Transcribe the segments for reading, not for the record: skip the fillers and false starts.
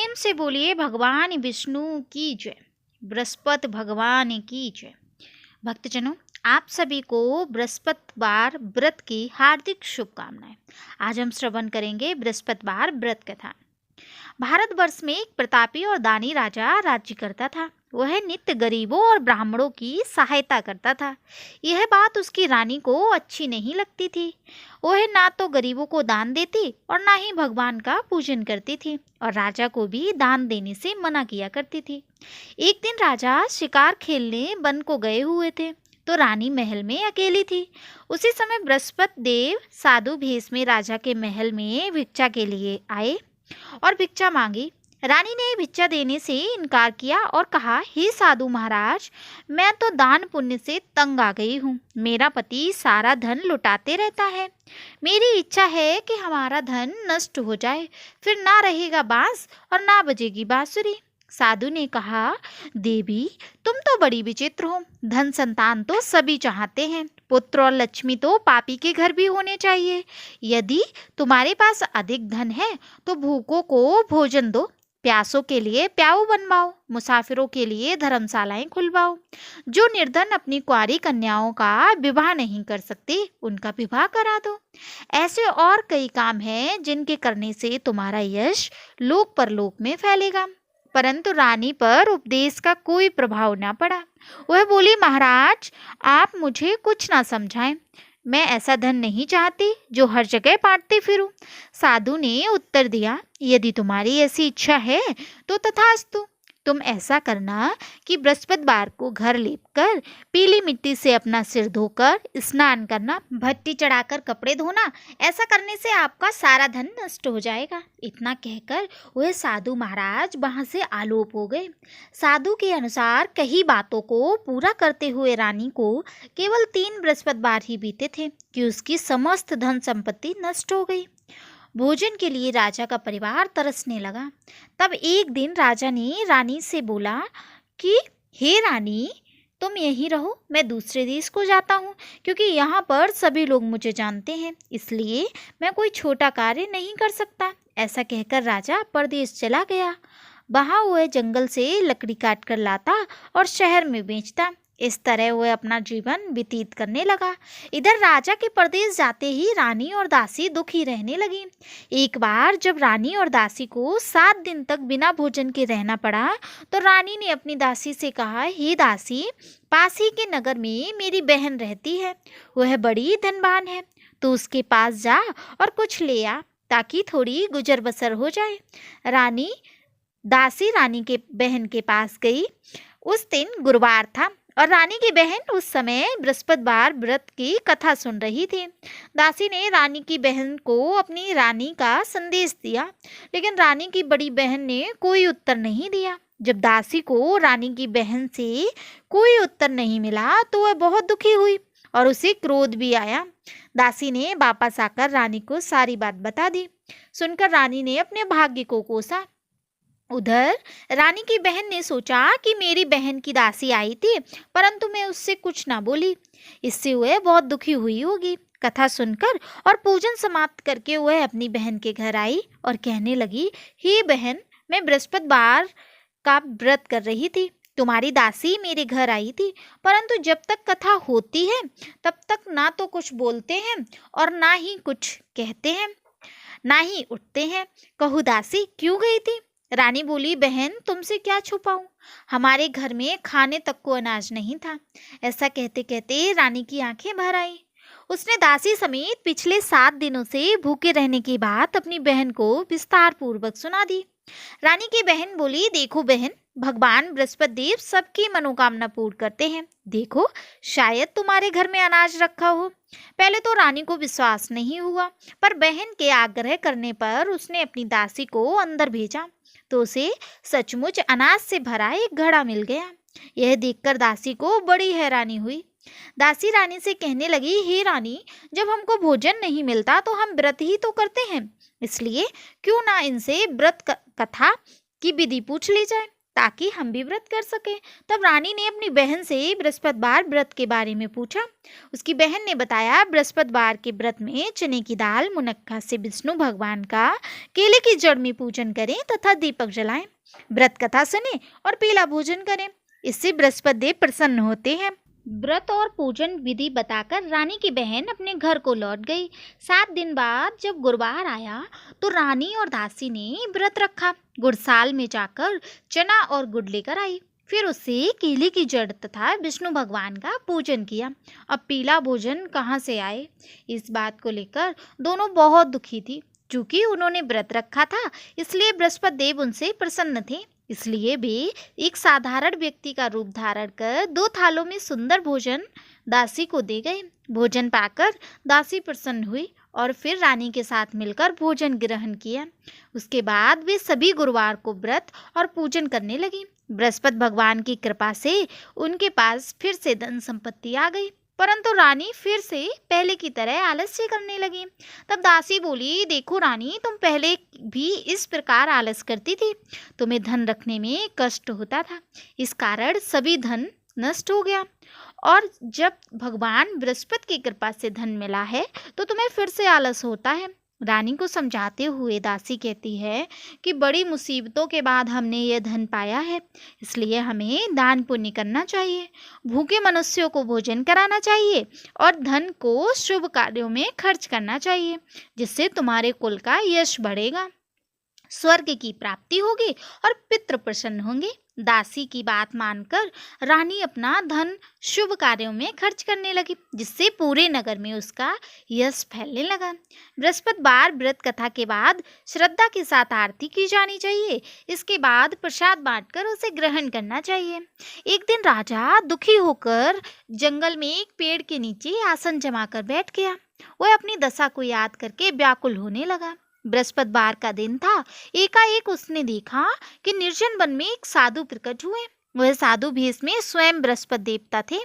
प्रेम से बोलिए भगवान विष्णु की जय। बृहस्पति भगवान की जय। भक्तजनों, आप सभी को बृहस्पतिवार व्रत की हार्दिक शुभकामनाएं। आज हम श्रवण करेंगे बृहस्पतिवार व्रत कथा। भारतवर्ष में एक प्रतापी और दानी राजा राज्य करता था। वह नित्य गरीबों और ब्राह्मणों की सहायता करता था। यह बात उसकी रानी को अच्छी नहीं लगती थी। वह ना तो गरीबों को दान देती और ना ही भगवान का पूजन करती थी और राजा को भी दान देने से मना किया करती थी। एक दिन राजा शिकार खेलने वन को गए हुए थे तो रानी महल में अकेली थी। उसी समय बृहस्पति देव साधु भेष में राजा के महल में भिक्षा के लिए आए और भिक्षा मांगी। रानी ने भिक्षा देने से इनकार किया और कहा, हे साधु महाराज, मैं तो दान पुण्य से तंग आ गई हूँ। मेरा पति सारा धन लुटाते रहता है। मेरी इच्छा है कि हमारा धन नष्ट हो जाए, फिर ना रहेगा बांस और ना बजेगी बांसुरी। साधु ने कहा, देवी, तुम तो बड़ी विचित्र हो। धन संतान तो सभी चाहते हैं, पुत्र और लक्ष्मी तो पापी के घर भी होने चाहिए। यदि तुम्हारे पास अधिक धन है तो भूखों को भोजन दो, प्यासों के लिए प्याऊ बनवाओ, मुसाफिरों के लिए धर्मशालाएं खुलवाओ। जो निर्धन अपनी कुंवारी कन्याओं का विवाह नहीं कर सकते, उनका विवाह करा दो। ऐसे और कई काम हैं जिनके करने से तुम्हारा यश लोक परलोक में फैलेगा। परंतु रानी पर उपदेश का कोई प्रभाव न पड़ा। वह बोली, महाराज, आप मुझे कुछ ना समझाएं। मैं ऐसा धन नहीं चाहती जो हर जगह बांटते फिरूं। साधु ने उत्तर दिया, यदि तुम्हारी ऐसी इच्छा है तो तथास्तु। तुम ऐसा करना कि बृहस्पतिवार को घर लेपकर पीली मिट्टी से अपना सिर धोकर स्नान करना, भट्टी चढ़ाकर कपड़े धोना। ऐसा करने से आपका सारा धन नष्ट हो जाएगा। इतना कहकर वह साधु महाराज वहां से आलोप हो गए। साधु के अनुसार कई बातों को पूरा करते हुए रानी को केवल 3 बृहस्पतिवार ही बीते थे कि उसकी समस्त धन संपत्ति नष्ट हो गई। भोजन के लिए राजा का परिवार तरसने लगा। तब एक दिन राजा ने रानी से बोला कि हे रानी, तुम यहीं रहो, मैं दूसरे देश को जाता हूँ, क्योंकि यहाँ पर सभी लोग मुझे जानते हैं, इसलिए मैं कोई छोटा कार्य नहीं कर सकता। ऐसा कहकर राजा परदेश चला गया। वहाँ वह जंगल से लकड़ी काट कर लाता और शहर में बेचता। इस तरह वह अपना जीवन व्यतीत करने लगा। इधर राजा के परदेश जाते ही रानी और दासी दुखी रहने लगी। एक बार जब रानी और दासी को 7 दिन तक बिना भोजन के रहना पड़ा तो रानी ने अपनी दासी से कहा, हे दासी, पास ही के नगर में मेरी बहन रहती है। वह बड़ी धनवान है। तू उसके पास जा और कुछ ले आ ताकि थोड़ी गुजर बसर हो जाए। दासी रानी के बहन के पास गई। उस दिन गुरुवार था और रानी की बहन उस समय बृहस्पतिवार व्रत की कथा सुन रही थी। दासी ने रानी की बहन को अपनी रानी का संदेश दिया, लेकिन रानी की बड़ी बहन ने कोई उत्तर नहीं दिया। जब दासी को रानी की बहन से कोई उत्तर नहीं मिला तो वह बहुत दुखी हुई और उसे क्रोध भी आया। दासी ने वापस आकर रानी को सारी बात बता दी। सुनकर रानी ने अपने भाग्य को कोसा। उधर रानी की बहन ने सोचा कि मेरी बहन की दासी आई थी, परंतु मैं उससे कुछ ना बोली, इससे वह बहुत दुखी हुई होगी। कथा सुनकर और पूजन समाप्त करके वह अपनी बहन के घर आई और कहने लगी, हे बहन, मैं बृहस्पतिवार का व्रत कर रही थी। तुम्हारी दासी मेरे घर आई थी, परंतु जब तक कथा होती है तब तक ना तो कुछ बोलते हैं और ना ही कुछ कहते हैं, ना ही उठते हैं। कहूँ दासी, क्यों गई थी? रानी बोली, बहन, तुमसे क्या छुपाऊं, हमारे घर में खाने तक को अनाज नहीं था। ऐसा कहते कहते रानी की आंखें भर आई। उसने दासी समेत पिछले 7 दिनों से भूखे रहने की बात अपनी बहन को विस्तार पूर्वक सुना दी। रानी की बहन बोली, देखो बहन, भगवान बृहस्पति देव सबकी मनोकामना पूर्ण करते हैं। देखो, शायद तुम्हारे घर में अनाज रखा हो। पहले तो रानी को विश्वास नहीं हुआ, पर बहन के आग्रह करने पर उसने अपनी दासी को अंदर भेजा तो उसे सचमुच अनाज से भरा एक घड़ा मिल गया। यह देखकर दासी को बड़ी हैरानी हुई। दासी रानी से कहने लगी, हे रानी, जब हमको भोजन नहीं मिलता तो हम व्रत ही तो करते हैं, इसलिए क्यों ना इनसे व्रत कथा की विधि पूछ ली जाए ताकि हम भी व्रत कर सकें। तब रानी ने अपनी बहन से बृहस्पतिवार व्रत के बारे में पूछा। उसकी बहन ने बताया, बृहस्पतिवार के व्रत में चने की दाल मुनक्का से विष्णु भगवान का केले की जड़ में पूजन करें तथा दीपक जलाएं, व्रत कथा सुने और पीला भोजन करें। इससे बृहस्पति देव प्रसन्न होते हैं। व्रत और पूजन विधि बताकर रानी की बहन अपने घर को लौट गई। 7 दिन बाद जब गुरुवार आया तो रानी और दासी ने व्रत रखा। गुड़साल में जाकर चना और गुड़ लेकर आई। फिर उससे केले की जड़ तथा विष्णु भगवान का पूजन किया। अब पीला भोजन कहाँ से आए, इस बात को लेकर दोनों बहुत दुखी थी। चूंकि उन्होंने व्रत रखा था इसलिए बृहस्पति देव उनसे प्रसन्न थे। इसलिए वे एक साधारण व्यक्ति का रूप धारण कर 2 थालों में सुंदर भोजन दासी को दे गए। भोजन पाकर दासी प्रसन्न हुई और फिर रानी के साथ मिलकर भोजन ग्रहण किया। उसके बाद वे सभी गुरुवार को व्रत और पूजन करने लगी। बृहस्पति भगवान की कृपा से उनके पास फिर से धन संपत्ति आ गई, परंतु रानी फिर से पहले की तरह आलस्य करने लगी। तब दासी बोली, देखो रानी, तुम पहले भी इस प्रकार आलस करती थी। तुम्हें धन रखने में कष्ट होता था, इस कारण सभी धन नष्ट हो गया। और जब भगवान बृहस्पति की कृपा से धन मिला है तो तुम्हें फिर से आलस होता है। रानी को समझाते हुए दासी कहती है कि बड़ी मुसीबतों के बाद हमने यह धन पाया है, इसलिए हमें दान पुण्य करना चाहिए, भूखे मनुष्यों को भोजन कराना चाहिए और धन को शुभ कार्यों में खर्च करना चाहिए, जिससे तुम्हारे कुल का यश बढ़ेगा, स्वर्ग की प्राप्ति होगी और पितृ प्रसन्न होंगे। दासी की बात मानकर रानी अपना धन शुभ कार्यों में खर्च करने लगी, जिससे पूरे नगर में उसका यश फैलने लगा। बृहस्पतिवार व्रत कथा के बाद श्रद्धा के साथ आरती की जानी चाहिए। इसके बाद प्रसाद बांटकर उसे ग्रहण करना चाहिए। एक दिन राजा दुखी होकर जंगल में एक पेड़ के नीचे आसन जमाकर बैठ गया। वह अपनी दशा को याद करके व्याकुल होने लगा। बृहस्पतिवार का दिन था। एकाएक उसने देखा कि निर्जन वन में एक साधु प्रकट हुए। वह साधु भेष में स्वयं बृहस्पति देवता थे।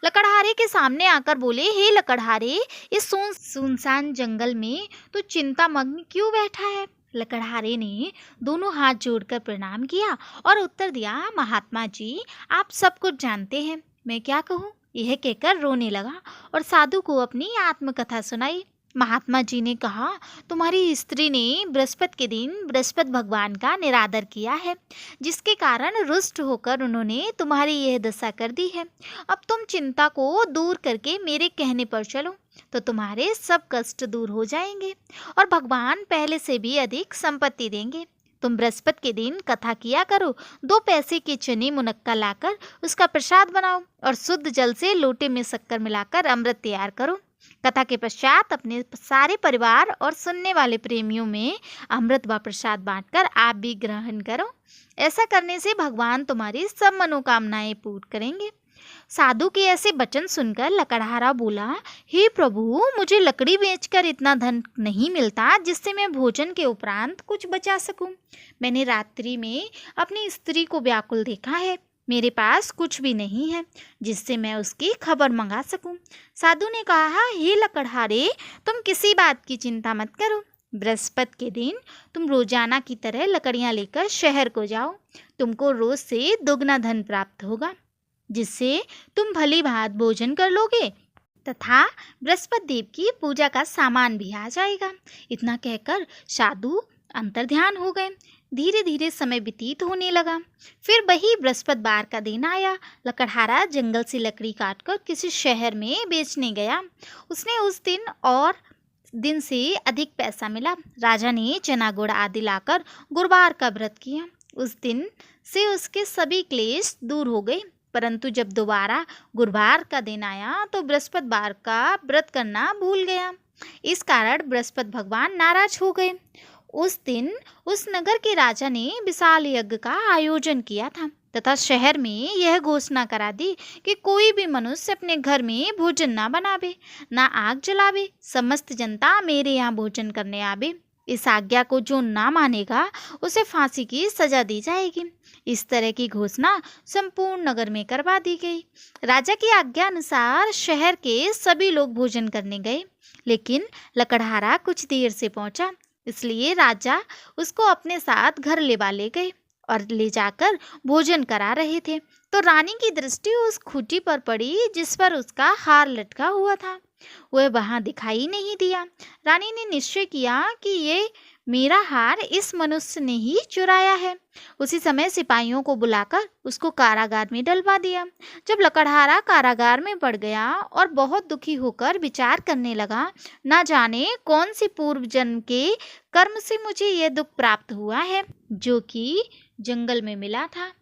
लकड़हारे के सामने आकर बोले, हे लकड़हारे, इस सुनसान जंगल में तो चिंतामग्न क्यों बैठा है? लकड़हारे ने दोनों हाथ जोड़कर प्रणाम किया और उत्तर दिया, महात्मा जी, आप सब कुछ जानते हैं, मैं क्या कहूँ? यह कहकर रोने लगा और साधु को अपनी आत्मकथा सुनाई। महात्मा जी ने कहा, तुम्हारी स्त्री ने बृहस्पति के दिन बृहस्पति भगवान का निरादर किया है, जिसके कारण रुष्ट होकर उन्होंने तुम्हारी यह दशा कर दी है। अब तुम चिंता को दूर करके मेरे कहने पर चलो तो तुम्हारे सब कष्ट दूर हो जाएंगे और भगवान पहले से भी अधिक संपत्ति देंगे। तुम बृहस्पति के दिन कथा किया करो, 2 पैसे के चने मुनक्का लाकर उसका प्रसाद बनाओ और शुद्ध जल से लोटे में शक्कर मिलाकर अमृत तैयार करो। कथा के पश्चात अपने सारे परिवार और सुनने वाले प्रेमियों में अमृत व प्रसाद बांटकर आप भी ग्रहण करो। ऐसा करने से भगवान तुम्हारी सब मनोकामनाएं पूर्ण करेंगे। साधु के ऐसे वचन सुनकर लकड़हारा बोला, हे प्रभु, मुझे लकड़ी बेचकर इतना धन नहीं मिलता जिससे मैं भोजन के उपरांत कुछ बचा सकूं। मैंने रात्रि में अपनी स्त्री को व्याकुल देखा है, मेरे पास कुछ भी नहीं है जिससे मैं उसकी खबर मंगा सकूं। साधु ने कहा, हे लकड़हारे, तुम किसी बात की चिंता मत करो। बृहस्पति के दिन तुम रोजाना की तरह लकड़ियां लेकर शहर को जाओ। तुमको रोज से दोगुना धन प्राप्त होगा, जिससे तुम भली भांति भोजन कर लोगे तथा बृहस्पति देव की पूजा का सामान भी आ जाएगा। इतना कहकर साधु अंतर्ध्यान हो गए। धीरे धीरे समय व्यतीत होने लगा। फिर वही बृहस्पतिवार का दिन आया। लकड़हारा जंगल से लकड़ी काटकर किसी शहर में बेचने गया। उसने उस दिन से अधिक पैसा मिला। राजा ने चना गुड़ आदि लाकर गुरुवार का व्रत किया। उस दिन से उसके सभी क्लेश दूर हो गए। परंतु जब दोबारा गुरुवार का दिन आया तो बृहस्पतिवार का व्रत करना भूल गया। इस कारण बृहस्पति भगवान नाराज हो गए। उस दिन उस नगर के राजा ने विशाल यज्ञ का आयोजन किया था तथा शहर में यह घोषणा करा दी कि कोई भी मनुष्य अपने घर में भोजन ना बनावे, ना आग जलावे। समस्त जनता मेरे यहाँ भोजन करने आवे। इस आज्ञा को जो ना मानेगा उसे फांसी की सजा दी जाएगी। इस तरह की घोषणा संपूर्ण नगर में करवा दी गई। राजा की आज्ञा अनुसार शहर के सभी लोग भोजन करने गए, लेकिन लकड़हारा कुछ देर से पहुंचा, इसलिए राजा उसको अपने साथ घर ले गए और ले जाकर भोजन करा रहे थे। तो रानी की दृष्टि उस खूंटी पर पड़ी जिस पर उसका हार लटका हुआ था। वह वहां दिखाई नहीं दिया। रानी ने निश्चय किया कि ये मेरा हार इस मनुष्य ने ही चुराया है। उसी समय सिपाहियों को बुलाकर उसको कारागार में डलवा दिया। जब लकड़हारा कारागार में पड़ गया और बहुत दुखी होकर विचार करने लगा, ना जाने कौन सी पूर्व जन्म के कर्म से मुझे यह दुख प्राप्त हुआ है जो कि जंगल में मिला था,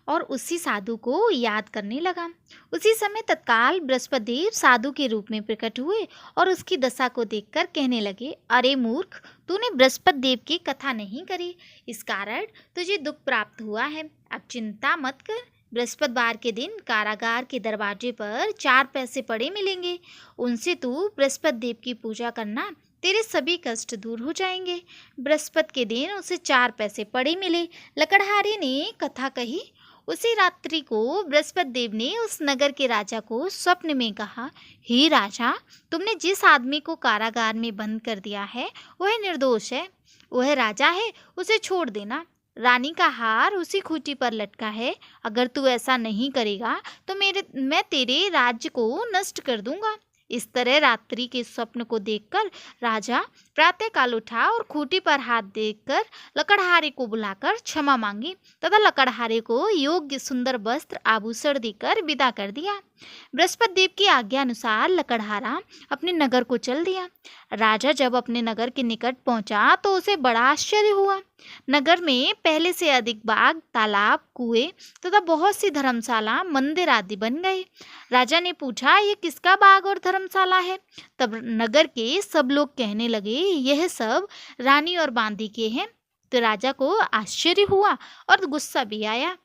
और उसी साधु को याद करने लगा। उसी समय तत्काल बृहस्पति देव साधु के रूप में प्रकट हुए और उसकी दशा को देखकर कहने लगे, अरे मूर्ख, तूने बृहस्पति देव की कथा नहीं करी, इस कारण तुझे दुख प्राप्त हुआ है। अब चिंता मत कर, बृहस्पतिवार के दिन कारागार के दरवाजे पर 4 पैसे पड़े मिलेंगे। उनसे तू बृहस्पति देव की पूजा करना, तेरे सभी कष्ट दूर हो जाएंगे। बृहस्पति के दिन उसे 4 पैसे पड़े मिले। लकड़हारे ने कथा कही। उसी रात्रि को बृहस्पति देव ने उस नगर के राजा को स्वप्न में कहा, हे राजा, तुमने जिस आदमी को कारागार में बंद कर दिया है वह निर्दोष है, वह राजा है, उसे छोड़ देना। रानी का हार उसी खूंटी पर लटका है। अगर तू ऐसा नहीं करेगा तो मैं तेरे राज्य को नष्ट कर दूंगा। इस तरह रात्रि के स्वप्न को देखकर राजा प्रातःकाल उठा और खूंटी पर हाथ देकर लकड़हारे को बुलाकर क्षमा मांगी तथा लकड़हारे को योग्य सुंदर वस्त्र आभूषण देकर विदा कर दिया। बृहस्पति देव की आज्ञा अनुसार लकड़हारा अपने नगर को चल दिया। राजा जब अपने नगर के निकट पहुंचा तो उसे बड़ा आश्चर्य हुआ। नगर में पहले से अधिक बाग, तालाब, कुएं तथा बहुत सी धर्मशाला, मंदिर आदि बन गए। राजा ने पूछा, ये किसका बाग और धर्मशाला है? तब नगर के सब लोग कहने लगे, यह सब रानी और बांदी के हैं। तो राजा को आश्चर्य हुआ और गुस्सा भी आया।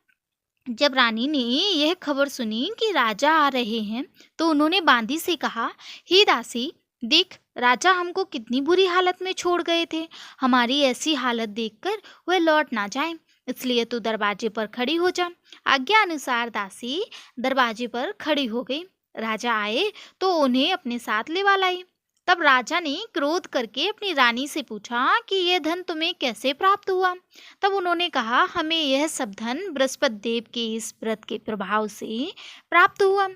जब रानी ने यह खबर सुनी कि राजा आ रहे हैं तो उन्होंने बांदी से कहा, हे दासी, देख, राजा हमको कितनी बुरी हालत में छोड़ गए थे। हमारी ऐसी हालत देखकर वह लौट ना जाए, इसलिए तू दरवाजे पर खड़ी हो जा। आज्ञा अनुसार दासी दरवाजे पर खड़ी हो गई। राजा आए तो उन्हें अपने साथ लेवा लाई। तब राजा ने क्रोध करके अपनी रानी से पूछा कि यह धन तुम्हें कैसे प्राप्त हुआ? तब उन्होंने कहा, हमें यह सब धन बृहस्पति देव के इस व्रत के प्रभाव से प्राप्त हुआ।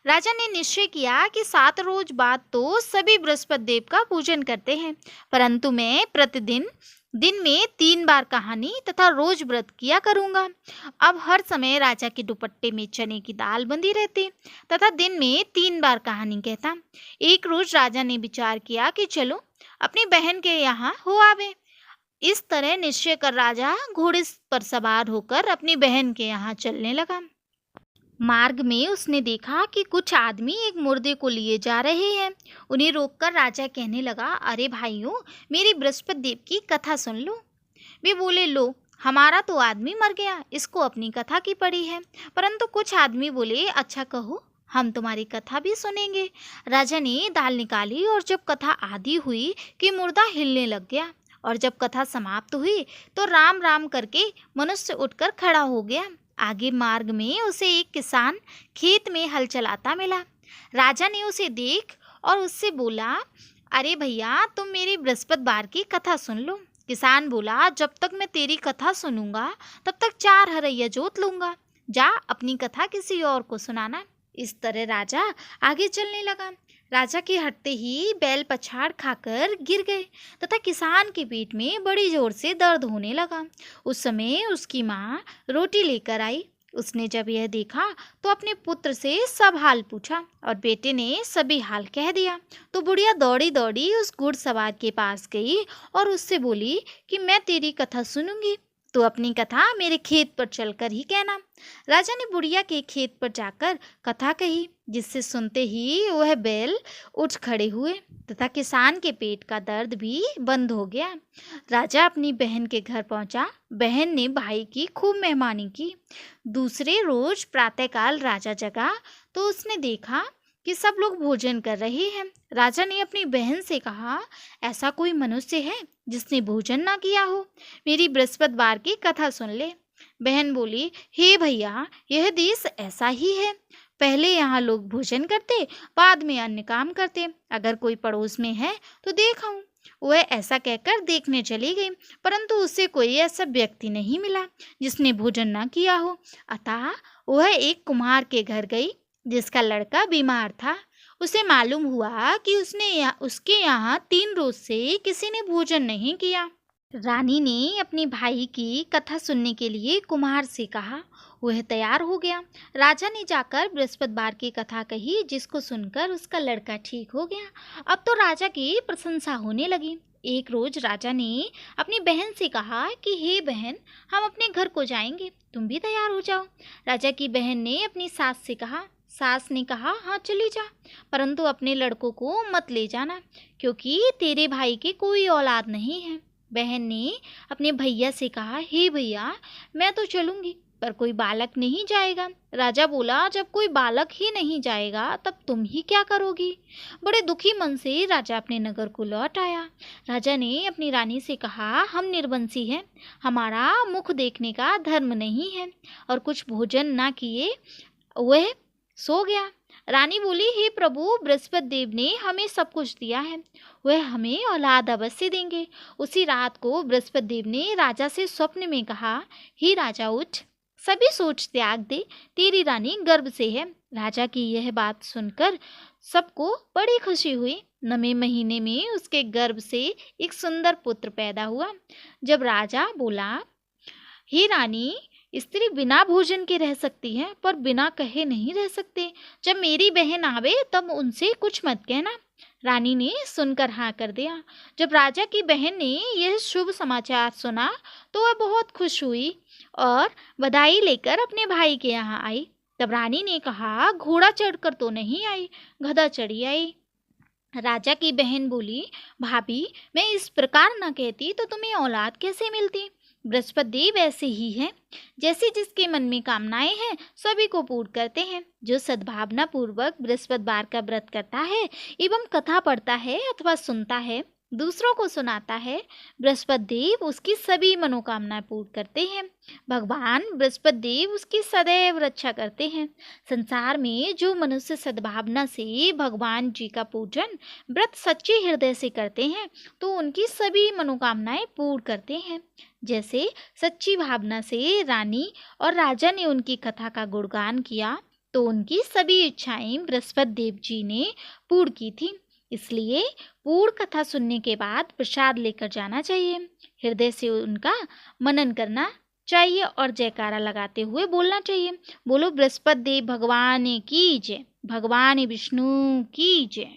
राजा ने निश्चय किया कि 7 रोज बाद तो सभी बृहस्पति देव का पूजन करते हैं, परंतु मैं प्रतिदिन दिन में 3 बार कहानी तथा रोज व्रत किया करूंगा। अब हर समय राजा के दुपट्टे में चने की दाल बंधी रहती तथा दिन में 3 बार कहानी कहता। एक रोज राजा ने विचार किया कि चलो अपनी बहन के यहाँ हो आवे। इस तरह निश्चय कर राजा घोड़े पर सवार होकर अपनी बहन के यहाँ चलने लगा। मार्ग में उसने देखा कि कुछ आदमी एक मुर्दे को लिए जा रहे हैं। उन्हें रोककर राजा कहने लगा, अरे भाइयों, मेरी बृहस्पति देव की कथा सुन लो। वे बोले, लो, हमारा तो आदमी मर गया, इसको अपनी कथा की पड़ी है। परंतु कुछ आदमी बोले, अच्छा कहो, हम तुम्हारी कथा भी सुनेंगे। राजा ने दाल निकाली और जब कथा आधी हुई कि मुर्दा हिलने लग गया, और जब कथा समाप्त हुई तो राम राम करके मनुष्य उठकर खड़ा हो गया। आगे मार्ग में उसे एक किसान खेत में हल चलाता मिला। राजा ने उसे देख और उससे बोला, अरे भैया, तुम मेरी बृहस्पतिवार की कथा सुन लो। किसान बोला, जब तक मैं तेरी कथा सुनूंगा तब तक 4 हरैया जोत लूंगा। जा अपनी कथा किसी और को सुनाना। इस तरह राजा आगे चलने लगा। राजा के हटते ही बैल पछाड़ खाकर गिर गए तथा किसान के पेट में बड़ी जोर से दर्द होने लगा। उस समय उसकी माँ रोटी लेकर आई। उसने जब यह देखा तो अपने पुत्र से सब हाल पूछा और बेटे ने सभी हाल कह दिया। तो बुढ़िया दौड़ी दौड़ी उस घुड़सवार के पास गई और उससे बोली कि मैं तेरी कथा सुनूंगी, तो अपनी कथा मेरे खेत पर चलकर ही कहना। राजा ने बुढ़िया के खेत पर जाकर कथा कही, जिससे सुनते ही वह बैल उठ खड़े हुए तथा किसान के पेट का दर्द भी बंद हो गया। राजा अपनी बहन के घर पहुंचा। बहन ने भाई की खूब मेहमानी की। दूसरे रोज प्रातःकाल राजा जगा तो उसने देखा कि सब लोग भोजन कर रहे हैं। राजा ने अपनी बहन से कहा, ऐसा कोई मनुष्य है जिसने भोजन ना किया हो? मेरी बृहस्पतिवार की कथा सुन ले। बहन बोली, हे भैया, यह देश ऐसा ही है। पहले यहाँ लोग भोजन करते, बाद में अन्य काम करते। अगर कोई पड़ोस में है तो देखा हूँ, वह ऐसा कहकर देखने चली गई, परंतु उसे कोई ऐसा व्यक्ति नहीं मिला जिसने भोजन न किया हो। अतः वह एक कुम्हार के घर गई जिसका लड़का बीमार था। उसे मालूम हुआ कि उसके यहाँ 3 रोज से किसी ने भोजन नहीं किया। रानी ने अपने भाई की कथा सुनने के लिए कुम्हार से कहा। वह तैयार हो गया। राजा ने जाकर बृहस्पतिवार की कथा कही, जिसको सुनकर उसका लड़का ठीक हो गया। अब तो राजा की प्रशंसा होने लगी। एक रोज राजा ने अपनी बहन से कहा कि हे बहन, हम अपने घर को जाएंगे, तुम भी तैयार हो जाओ। राजा की बहन ने अपनी सास से कहा। सास ने कहा, हाँ चली जा, परंतु अपने लड़कों को मत ले जाना, क्योंकि तेरे भाई की कोई औलाद नहीं है। बहन ने अपने भैया से कहा, हे भैया, मैं तो चलूंगी, पर कोई बालक नहीं जाएगा। राजा बोला, जब कोई बालक ही नहीं जाएगा तब तुम ही क्या करोगी। बड़े दुखी मन से राजा अपने नगर को लौट आया। राजा ने अपनी रानी से कहा, हम निर्वंशी हैं, हमारा मुख देखने का धर्म नहीं है। और कुछ भोजन ना किए वह सो गया। रानी बोली, हे प्रभु, बृहस्पति देव ने हमें सब कुछ दिया है, वह हमें औलाद अवश्य देंगे। उसी रात को बृहस्पति देव ने राजा से स्वप्न में कहा, हे राजा, उठ, सभी सोच त्याग दे, तेरी रानी गर्भ से है। राजा की यह बात सुनकर सबको बड़ी खुशी हुई। 9वें महीने में उसके गर्भ से एक सुंदर पुत्र पैदा हुआ। जब राजा बोला, हे रानी, स्त्री बिना भोजन के रह सकती है, पर बिना कहे नहीं रह सकते। जब मेरी बहन आवे तब उनसे कुछ मत कहना। रानी ने सुनकर हाँ कर दिया। जब राजा की बहन ने यह शुभ समाचार सुना तो वह बहुत खुश हुई और बधाई लेकर अपने भाई के यहाँ आई। तब रानी ने कहा, घोड़ा चढ़कर तो नहीं आई, गधा चढ़ी आई। राजा की बहन बोली, भाभी, मैं इस प्रकार न कहती तो तुम्हें औलाद कैसे मिलती। बृहस्पति देव ऐसे ही हैं, जैसे जिसके मन में कामनाएं हैं सभी को पूर्ण करते हैं। जो सद्भावना पूर्वक बृहस्पतिवार का व्रत करता है एवं कथा पढ़ता है अथवा सुनता है, दूसरों को सुनाता है, बृहस्पति देव उसकी सभी मनोकामनाएं पूर्ण करते हैं। भगवान बृहस्पति देव उसकी सदैव रक्षा करते हैं। संसार में जो मनुष्य सद्भावना से भगवान जी का पूजन व्रत सच्चे हृदय से करते हैं तो उनकी सभी मनोकामनाएं पूर्ण करते हैं। जैसे सच्ची भावना से रानी और राजा ने उनकी कथा का गुणगान किया तो उनकी सभी इच्छाएं बृहस्पति देव जी ने पूर्ण की थी। इसलिए पूर्ण कथा सुनने के बाद प्रसाद लेकर जाना चाहिए, हृदय से उनका मनन करना चाहिए और जयकारा लगाते हुए बोलना चाहिए, बोलो बृहस्पति देव भगवान की जय, भगवान विष्णु की जय।